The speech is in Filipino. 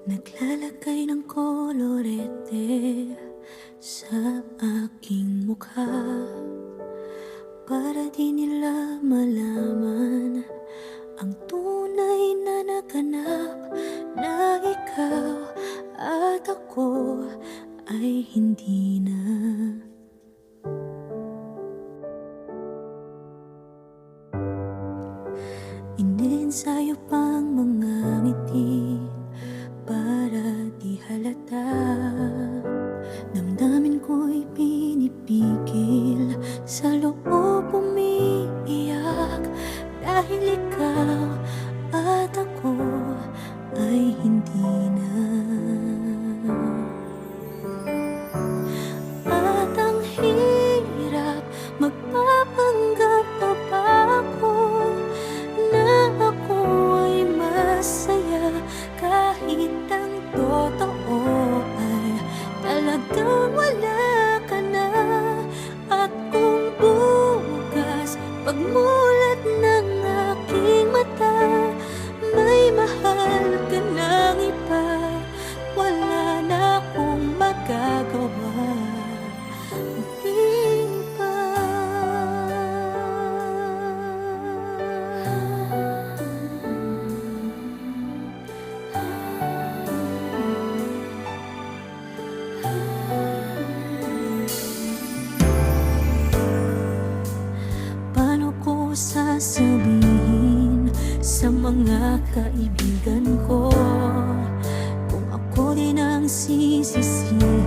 Naglalagay ng kolorete sa aking mukha para di nila malaman ang tunay na naganap, na ikaw at ako ay hindi na. Iniensayo pang mga ngiti para di halata. Damdamin ko'y pinipigil, sa loob umiiyak, dahil ikaw at ako ay hindi na. At ang hirap, magpapanggap pa ba ako na ako ay masaya, kahit ang totoo ay talagang wala ka na. At kung bukas pagmulat ng aking mata, may mahal ka ng iba, wala na akong magagawa. Di ba? Paano ko sasabihin sa mga kaibigan ko kung ako din ang sisisihin?